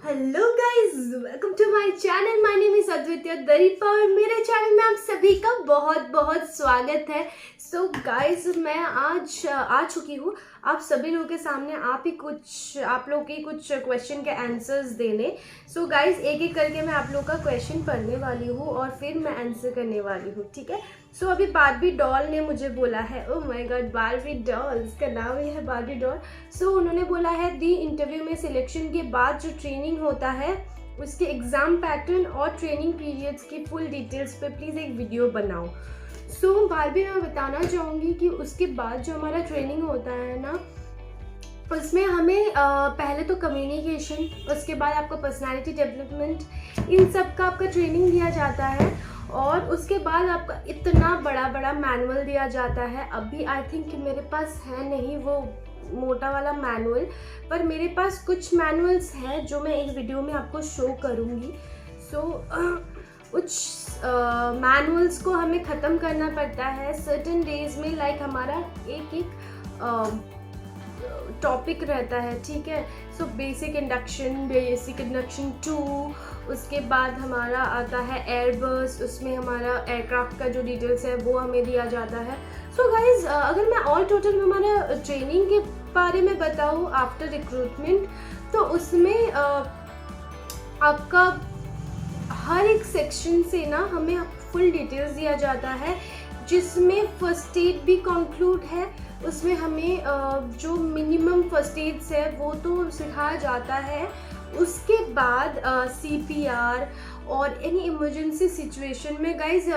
Hello guys, welcome to my channel. My name is Advitiya Daripa और मेरे channel में आप सभी का बहुत बहुत स्वागत है। सो गाइस, मैं आज आ चुकी हूँ आप सभी लोगों के सामने आप लोग के कुछ क्वेश्चन के आंसर्स देने। सो गाइस, एक एक करके मैं आप लोग का क्वेश्चन पढ़ने वाली हूँ और फिर मैं आंसर करने वाली हूँ, ठीक है। सो अभी बारबी डॉल ने मुझे बोला है, oh my God, Barbie doll, इसका नाम ही है बारबी डॉल। सो उन्होंने बोला है दी इंटरव्यू में सिलेक्शन के बाद जो ट्रेनिंग होता है उसके एग्जाम पैटर्न और ट्रेनिंग पीरियड्स की फुल डिटेल्स पे प्लीज़ एक वीडियो बनाओ। सो बारबी, मैं बताना चाहूँगी कि उसके बाद जो हमारा ट्रेनिंग होता है ना, उसमें हमें पहले तो कम्युनिकेशन, उसके बाद आपका पर्सनालिटी डेवलपमेंट, इन सब का आपका ट्रेनिंग दिया जाता है और उसके बाद आपका इतना बड़ा बड़ा मैनुअल दिया जाता है। अभी आई थिंक मेरे पास है नहीं वो मोटा वाला मैनुअल, पर मेरे पास कुछ मैनुअल्स हैं जो मैं एक वीडियो में आपको शो करूँगी। सो कुछ मैनुअल्स को हमें ख़त्म करना पड़ता है सर्टेन डेज में, लाइक हमारा एक एक टॉपिक रहता है, ठीक है। सो बेसिक इंडक्शन 2, उसके बाद हमारा आता है एयरबस, उसमें हमारा एयरक्राफ्ट का जो डिटेल्स है वो हमें दिया जाता है। सो गाइज, अगर मैं ऑल टोटल हमारा ट्रेनिंग के बारे में बताऊँ आफ्टर रिक्रूटमेंट, तो उसमें आपका हर एक सेक्शन से ना हमें फुल डिटेल्स दिया जाता है, जिसमें फर्स्ट एड भी कंक्लूड है। उसमें हमें जो मिनिमम फर्स्ट एड्स है वो तो सिखाया जाता है। उसके बाद CPR और एनी इमरजेंसी सिचुएशन में guys,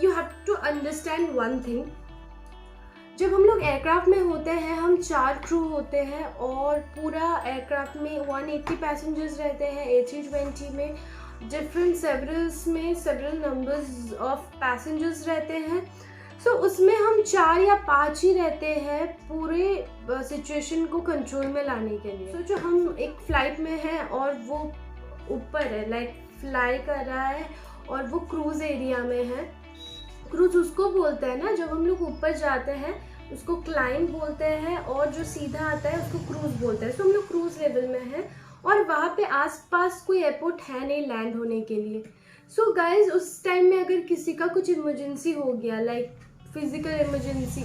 you have to understand one thing. जब हम लोग एयरक्राफ्ट में होते हैं, हम 4 क्रू होते हैं और पूरा एयरक्राफ्ट में 180 पैसेंजर्स रहते हैं। A320 में different several numbers of passengers रहते हैं। सो उसमें हम 4 या 5 ही रहते हैं पूरे सिचुएशन को कंट्रोल में लाने के लिए। जो हम एक फ्लाइट में हैं और वो ऊपर है, लाइक फ्लाई कर रहा है और वो क्रूज एरिया में है। क्रूज उसको बोलते हैं ना, जब हम लोग ऊपर जाते हैं उसको क्लाइंब बोलते हैं और जो सीधा आता है उसको क्रूज बोलते हैं। सो हम लोग क्रूज लेवल में हैं और वहाँ पे आसपास कोई एयरपोर्ट है नहीं लैंड होने के लिए। सो गाइज, उस टाइम में अगर किसी का कुछ इमरजेंसी हो गया, like physical emergency,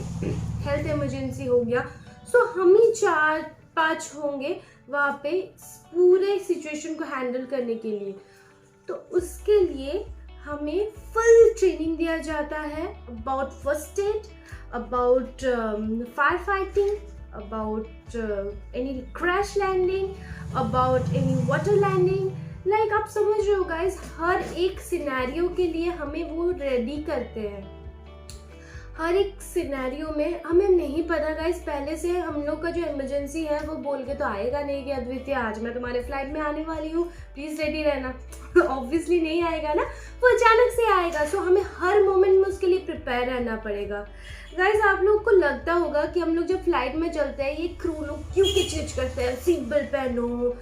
health emergency हो गया, सो हम ही 4-5 होंगे वहाँ पे पूरे सिचुएशन को हैंडल करने के लिए। तो उसके लिए हमें फुल ट्रेनिंग दिया जाता है about first aid, about fire fighting, about any crash landing, about any water landing. Like आप समझ रहे हो गाइज, हर एक सिनेरियो के लिए हमें वो रेडी करते हैं। हर एक सिनेरियो में हमें नहीं पता गाइस, पहले से हम लोग का जो इमरजेंसी है वो बोल के तो आएगा नहीं कि अद्वितीय आज मैं तुम्हारे फ्लाइट में आने वाली हूँ, प्लीज़ रेडी रहना। ऑब्वियसली नहीं आएगा ना, वो अचानक से आएगा। सो हमें हर मोमेंट में उसके लिए प्रिपेयर रहना पड़ेगा। गाइस, आप लोग को लगता होगा कि हम लोग जब फ्लाइट में चलते हैं ये क्रू लोग क्यों किचकिच करते हैं, सीट बेल्ट पहनो,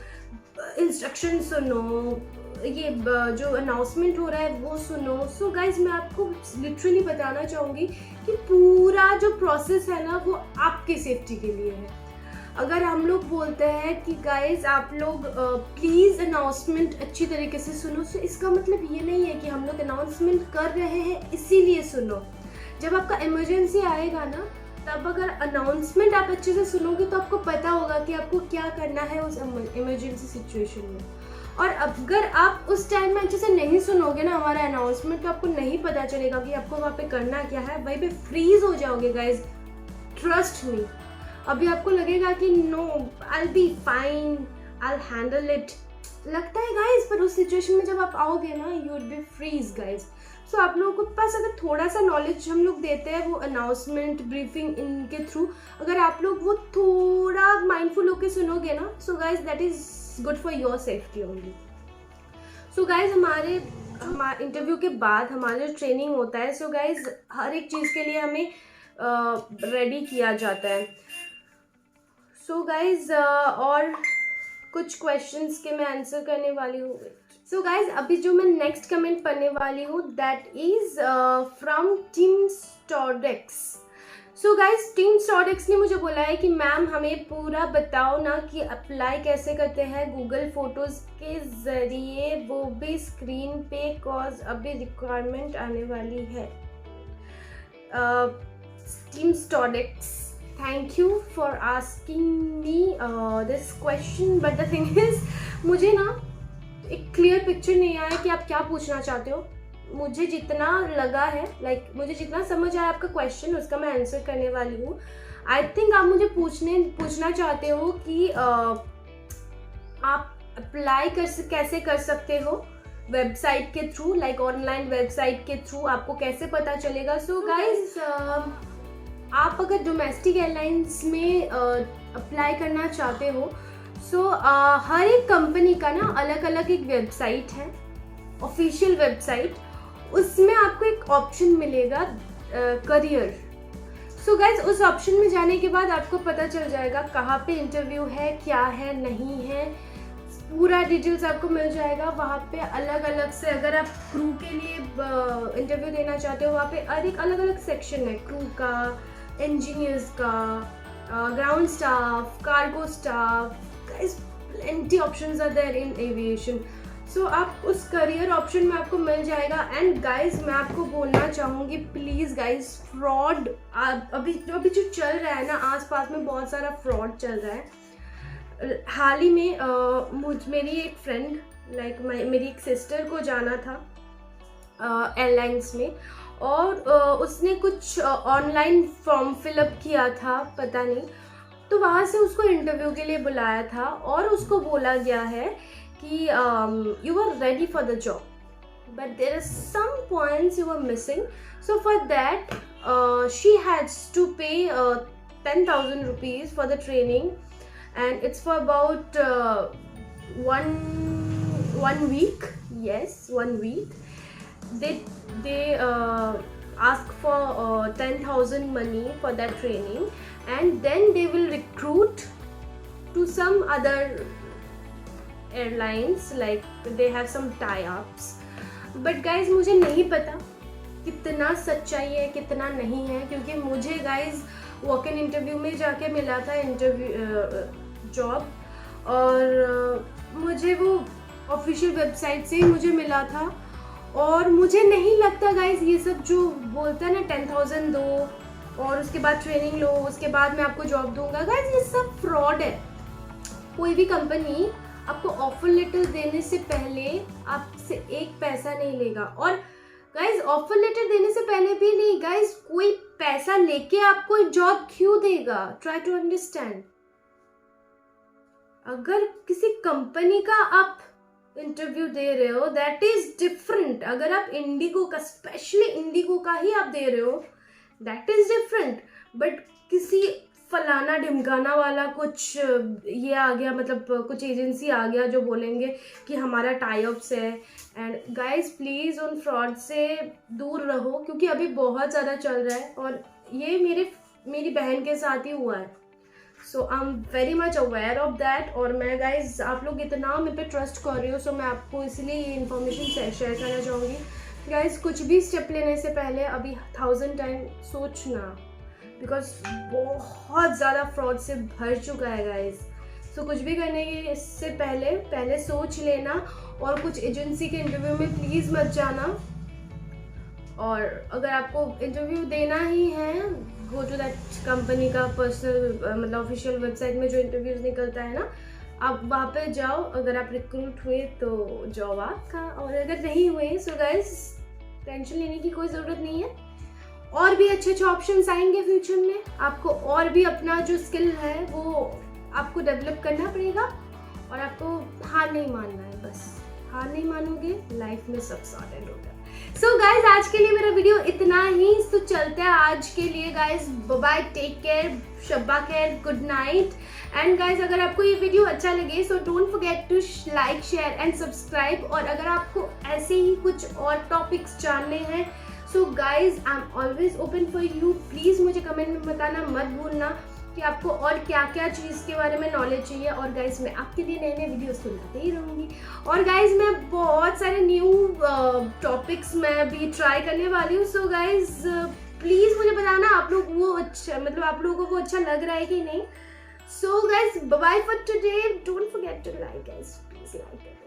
इंस्ट्रक्शन सुनो, ये जो अनाउंसमेंट हो रहा है वो सुनो। सो गाइज, मैं आपको लिटरली बताना चाहूँगी कि पूरा जो प्रोसेस है ना वो आपकी सेफ्टी के लिए है। अगर हम लोग बोलते हैं कि गाइज आप लोग प्लीज़ अनाउंसमेंट अच्छी तरीके से सुनो, तो इसका मतलब ये नहीं है कि हम लोग अनाउंसमेंट कर रहे हैं इसीलिए सुनो। जब आपका इमरजेंसी आएगा ना, तब अगर अनाउंसमेंट आप अच्छे से सुनोगे तो आपको पता होगा कि आपको क्या करना है उस इमरजेंसी सिचुएशन में। और अगर आप उस टाइम में अच्छे से नहीं सुनोगे ना हमारा अनाउंसमेंट, तो आपको नहीं पता चलेगा कि आपको वहाँ पे करना क्या है। वहीं पे फ्रीज हो जाओगे गाइज, ट्रस्ट मी। अभी आपको लगेगा कि no, I will be fine, I will handle it, लगता है गाइज, पर उस सिचुएशन में जब आप आओगे ना, you will be freeze guys. So आप लोगों के पास अगर थोड़ा सा नॉलेज हम लोग देते हैं वो अनाउंसमेंट ब्रीफिंग इनके थ्रू, अगर आप लोग वो थोड़ा माइंडफुल होकर सुनोगे ना, so guys that is good for your safety only. So guys, हमारे इंटरव्यू के बाद हमारा जो ट्रेनिंग होता है, सो गाइज हर एक चीज़ के लिए हमें रेडी किया जाता है। सो गाइज, और कुछ क्वेश्चंस के मैं आंसर करने वाली हूँ। सो गाइज, अभी जो मैं नेक्स्ट कमेंट पढ़ने वाली हूँ that is from team Stodex. So guys, team Stodex ने मुझे बोला है कि मैम हमें पूरा बताओ ना कि अप्लाई कैसे करते हैं गूगल फोटोज़ के ज़रिए, वो भी स्क्रीन पे, कॉज अभी रिक्वायरमेंट आने वाली है। Team Stodex, thank you for asking me this question, but the thing is मुझे ना एक क्लियर पिक्चर नहीं आया कि आप क्या पूछना चाहते हो। मुझे जितना लगा है, मुझे जितना समझ आया आपका क्वेश्चन, उसका मैं आंसर करने वाली हूँ। आई थिंक आप मुझे पूछना चाहते हो कि आप अप्लाई कैसे कर सकते हो वेबसाइट के थ्रू, ऑनलाइन वेबसाइट के थ्रू आपको कैसे पता चलेगा। सो गाइज, आप अगर डोमेस्टिक एयरलाइंस में अप्लाई करना चाहते हो, सो हर एक कंपनी का ना अलग अलग एक वेबसाइट है, ऑफिशियल वेबसाइट। उसमें आपको एक ऑप्शन मिलेगा करियर। सो गाइज, उस ऑप्शन में जाने के बाद आपको पता चल जाएगा कहाँ पे इंटरव्यू है, क्या है, नहीं है, पूरा डिटेल्स आपको मिल जाएगा। वहाँ पे अलग अलग से, अगर आप क्रू के लिए इंटरव्यू देना चाहते हो, वहाँ पे अलग अलग सेक्शन है, क्रू का, इंजीनियर्स का, ground staff, cargo staff. Guys, plenty options are there in aviation. सो आप उस करियर ऑप्शन में आपको मिल जाएगा। एंड गाइज, मैं आपको बोलना चाहूँगी, प्लीज़ गाइज, फ्रॉड अभी जो चल रहा है ना, आसपास में बहुत सारा फ्रॉड चल रहा है। हाल ही में मेरी एक फ्रेंड, मेरी एक सिस्टर को जाना था एयरलाइंस में, और उसने कुछ ऑनलाइन फॉर्म फिलअप किया था, पता नहीं, तो वहाँ से उसको इंटरव्यू के लिए बुलाया था और उसको बोला गया है कि you are ready for the job, but there are some points you are missing. So for that, she has to pay 10,000 rupees for the training, and it's for about one week. Yes, 1 week. They ask for 10,000 money for that training, and then they will recruit to some other airlines, they have some tie-ups. But guys, मुझे नहीं पता कितना सच्चाई है कितना नहीं है, क्योंकि मुझे गाइज वॉक इन इंटरव्यू में जाके मिला था जॉब, और मुझे वो ऑफिशियल वेबसाइट से ही मुझे मिला था। और मुझे नहीं लगता गाइज ये सब जो बोलता है ना 10,000 दो और उसके बाद ट्रेनिंग लो, उसके बाद मैं आपको जॉब दूंगा, गाइज ये सब फ्रॉड है। कोई भी कंपनी आपको ऑफर लेटर देने से पहले आपसे एक पैसा नहीं लेगा। और गाइज, ऑफर लेटर देने से पहले भी नहीं गाइज, कोई पैसा लेके आपको जॉब क्यों देगा? Try to understand. अगर किसी कंपनी का आप इंटरव्यू दे रहे हो, दैट इज डिफरेंट। अगर आप इंडिगो का, स्पेशली इंडिगो का ही आप दे रहे हो, दैट इज डिफरेंट। बट किसी फलाना ढिमकाना वाला कुछ ये आ गया, मतलब कुछ एजेंसी आ गया जो बोलेंगे कि हमारा टाई अप्स है। एंड गाइज, प्लीज़ उन फ्रॉड से दूर रहो, क्योंकि अभी बहुत ज़्यादा चल रहा है और ये मेरी बहन के साथ ही हुआ है। So I am very much aware of that. और मैं गाइज, आप लोग इतना मेरे पे ट्रस्ट कर रहे हो, सो मैं आपको इसलिए ये इन्फॉर्मेशन शेयर करना चाहूँगी। गाइज, कुछ भी स्टेप लेने से पहले अभी 1000 टाइम सोचना, बिकॉज बहुत ज़्यादा फ्रॉड से भर चुका है गाइज। सो कुछ भी करने के इससे पहले सोच लेना, और कुछ एजेंसी के इंटरव्यू में प्लीज़ मत जाना। और अगर आपको इंटरव्यू देना ही है, गो टू दैट कंपनी का पर्सनल, मतलब ऑफिशियल वेबसाइट में जो इंटरव्यूज निकलता है ना, आप वहाँ पे जाओ। अगर आप रिक्रूट हुए तो जॉब आपका, और अगर नहीं हुए, सो गाइज टेंशन लेने की कोई ज़रूरत नहीं है। और भी अच्छे ऑप्शंस आएंगे फ्यूचर में। आपको और भी अपना जो स्किल है वो आपको डेवलप करना पड़ेगा, और आपको हार नहीं मानना है। बस हार नहीं मानोगे, लाइफ में सब सॉर्टेड होगा। सो गाइज, आज के लिए मेरा वीडियो इतना ही। तो चलते हैं आज के लिए गाइज, बाय, टेक केयर, शब्बा खैर, गुड नाइट। एंड गाइज, अगर आपको ये वीडियो अच्छा लगे, so don't forget to like, share and subscribe. और अगर आपको ऐसे ही कुछ और टॉपिक्स जानने हैं, so guys, I am always open for you. Please मुझे कमेंट में बताना मत भूलना कि आपको और क्या क्या चीज़ के बारे में नॉलेज चाहिए। और गाइज, मैं आपके लिए नए नए वीडियोस तो लाते ही रहूँगी। और गाइज, मैं बहुत सारे न्यू टॉपिक्स मैं भी ट्राई करने वाली हूँ। सो गाइज, प्लीज़ मुझे बताना आप लोग वो अच्छा, मतलब आप लोगों को वो अच्छा लग रहा है कि नहीं. So guys, bye bye for today. Don't forget to like guys. Please like it.